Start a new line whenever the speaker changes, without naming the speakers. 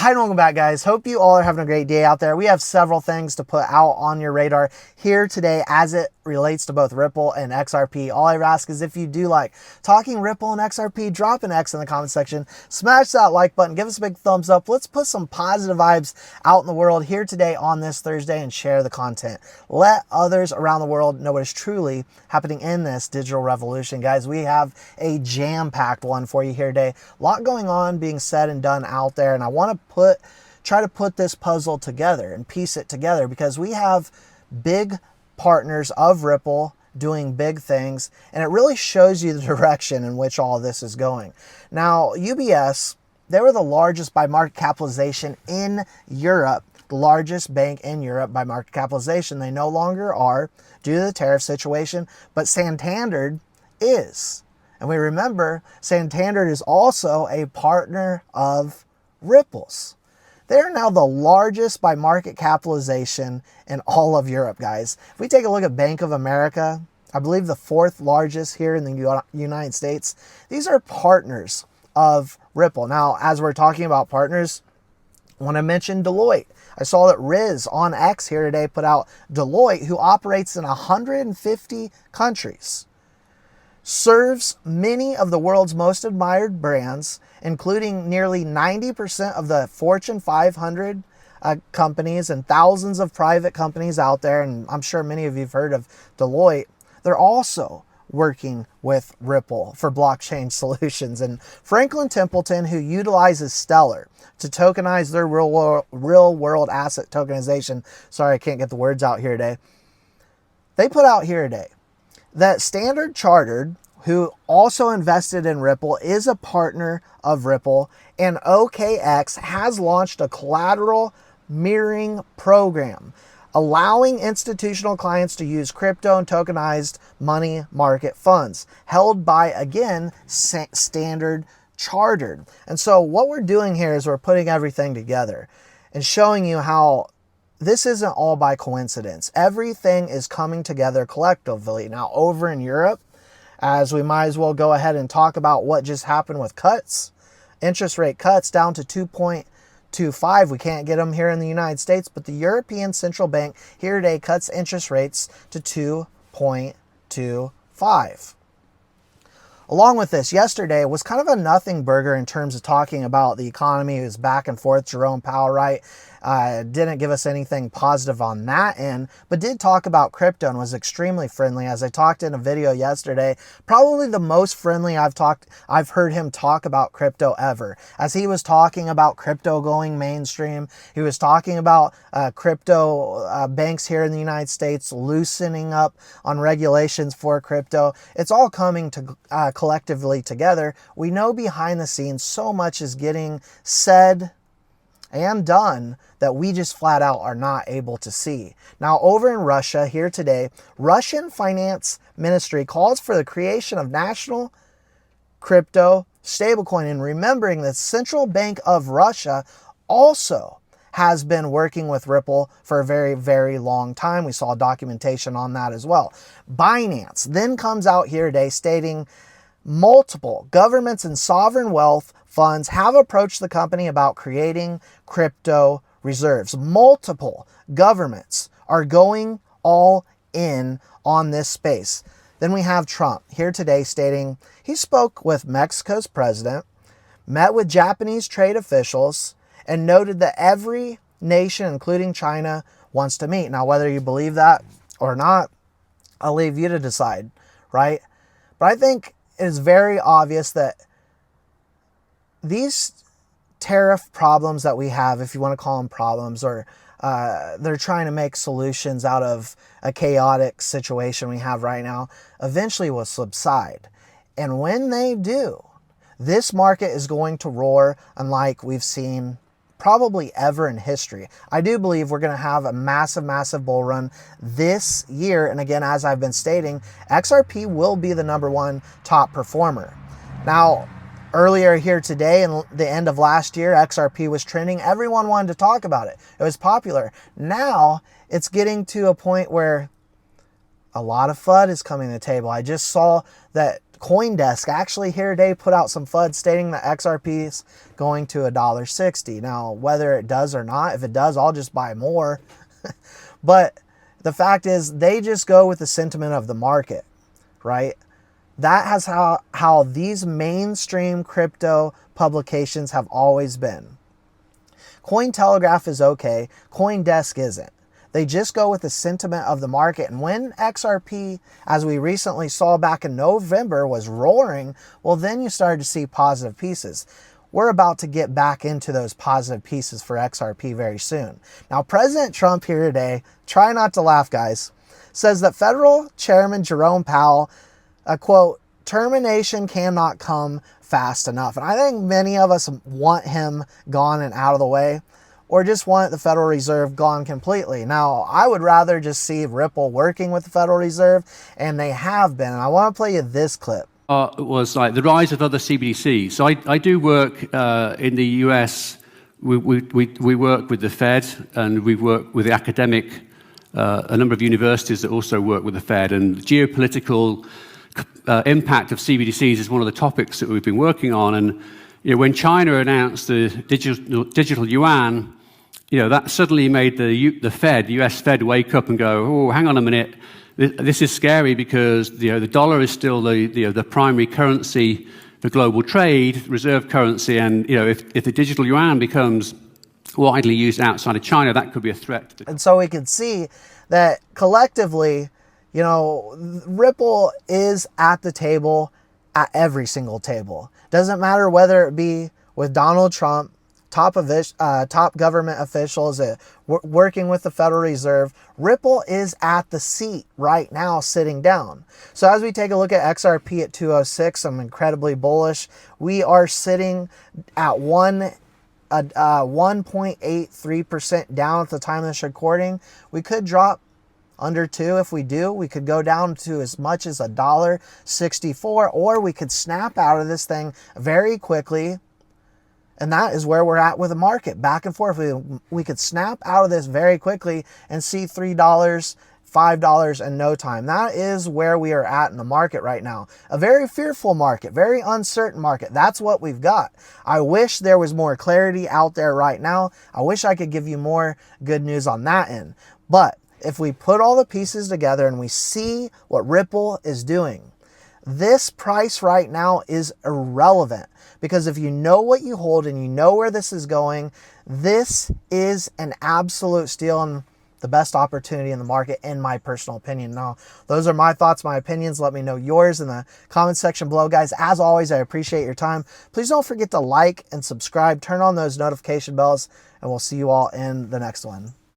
Hi and welcome back, guys. Hope you all are having a great day out there. We have several things to put out on your radar here today as it relates to both Ripple and XRP. All I ask is if you do like talking Ripple and XRP, drop an X in the comment section, smash that like button, give us a big thumbs up. Let's put some positive vibes out in the world here today on this Thursday and share the content. Let others around the world know what is truly happening in this digital revolution. Guys, we have a jam-packed one for you here today. A lot going on being said and done out there, and I want to try to put this puzzle together and piece it together because we have big partners of Ripple doing big things, and it really shows you the direction in which all this is going. Now, UBS, they were the largest by market capitalization in Europe, the largest bank in Europe by market capitalization. They no longer are due to the tariff situation, but Santander is. And we remember Santander is also a partner of Ripple's. They're now the largest by market capitalization in all of Europe, guys. If we take a look at Bank of America, I believe the fourth largest here in the United States, these are partners of Ripple. Now, as we're talking about partners, I want to mention Deloitte. I saw that Riz on X here today put out Deloitte, who operates in 150 countries, serves many of the world's most admired brands, including nearly 90% of the Fortune 500 companies and thousands of private companies out there. And I'm sure many of you have heard of Deloitte. They're also working with Ripple for blockchain solutions. And Franklin Templeton, who utilizes Stellar to tokenize their real world asset tokenization. Sorry, I can't get the words out here today. They put out here today that Standard Chartered, who also invested in Ripple, is a partner of Ripple, and OKX has launched a collateral mirroring program, allowing institutional clients to use crypto and tokenized money market funds held by, again, Standard Chartered. And so what we're doing here is we're putting everything together and showing you how this isn't all by coincidence. Everything is coming together collectively. Now, over in Europe, as we might as well go ahead and talk about what just happened with cuts, interest rate cuts down to 2.25. We can't get them here in the United States, but the European Central Bank here today cuts interest rates to 2.25. Along with this, yesterday was kind of a nothing burger in terms of talking about the economy. It was back and forth. Jerome Powell, right? Didn't give us anything positive on that end, but did talk about crypto and was extremely friendly. As I talked in a video yesterday, probably the most friendly I've heard him talk about crypto ever. As he was talking about crypto going mainstream, he was talking about crypto banks here in the United States loosening up on regulations for crypto. It's all coming to collectively together. We know behind the scenes so much is getting said and done that we just flat out are not able to see. Now, over in Russia here today, Russian Finance Ministry calls for the creation of national crypto stablecoin, and remembering the Central Bank of Russia also has been working with Ripple for a very, very long time. We saw documentation on that as well. Binance then comes out here today stating multiple governments and sovereign wealth funds have approached the company about creating crypto reserves. Multiple governments are going all in on this space. Then we have Trump here today stating he spoke with Mexico's president, met with Japanese trade officials, and noted that every nation, including China, wants to meet. Now, whether you believe that or not, I'll leave you to decide, right? But I think it is very obvious that these tariff problems that we have, if you want to call them problems, or they're trying to make solutions out of a chaotic situation we have right now, eventually will subside. And when they do, this market is going to roar unlike we've seen probably ever in history. I do believe we're going to have a massive, massive bull run this year. And again, as I've been stating, XRP will be the #1 top performer. Now, earlier here today and the end of last year, XRP was trending. Everyone wanted to talk about it. It was popular. Now it's getting to a point where a lot of FUD is coming to the table. I just saw that CoinDesk actually here today put out some FUD stating that XRP is going to $1.60. Now, whether it does or not, if it does, I'll just buy more. But the fact is, they just go with the sentiment of the market, right? That has how these mainstream crypto publications have always been. Cointelegraph is okay. CoinDesk isn't. They just go with the sentiment of the market. And when XRP, as we recently saw back in November, was roaring, well, then you started to see positive pieces. We're about to get back into those positive pieces for XRP very soon. Now, President Trump here today, try not to laugh, guys, says that Federal Chairman Jerome Powell, a quote, termination cannot come fast enough. And I think many of us want him gone and out of the way, or just want the Federal Reserve gone completely. Now, I would rather just see Ripple working with the Federal Reserve, and they have been. And I want to play you this clip.
Was like the rise of other CBDCs. So I do work in the US. We work with the Fed, and we work with the academic, a number of universities that also work with the Fed. And the geopolitical impact of CBDCs is one of the topics that we've been working on. And when China announced the digital yuan, that suddenly made the Fed, the US Fed, wake up and go, oh, hang on a minute. This is scary because the dollar is still the primary currency for global trade, reserve currency, and if the digital yuan becomes widely used outside of China, that could be a threat.
And so we can see that collectively, Ripple is at the table, at every single table. Doesn't matter whether it be with Donald Trump, top government officials, working with the Federal Reserve. Ripple is at the seat right now, sitting down. So as we take a look at XRP at 206, I'm incredibly bullish. We are sitting at 1.83% down at the time of this recording. We could drop under 2 if we do. We could go down to as much as $1.64, or we could snap out of this thing very quickly. And that is where we're at with the market, back and forth. We could snap out of this very quickly and see $3, $5 in no time. That is where we are at in the market right now. A very fearful market, very uncertain market. That's what we've got. I wish there was more clarity out there right now. I wish I could give you more good news on that end. But if we put all the pieces together and we see what Ripple is doing, this price right now is irrelevant, because if you know what you hold and you know where this is going, this is an absolute steal and the best opportunity in the market, in my personal opinion. Now, those are my thoughts, my opinions. Let me know yours in the comment section below, guys. As always, I appreciate your time. Please don't forget to like and subscribe, turn on those notification bells, and we'll see you all in the next one.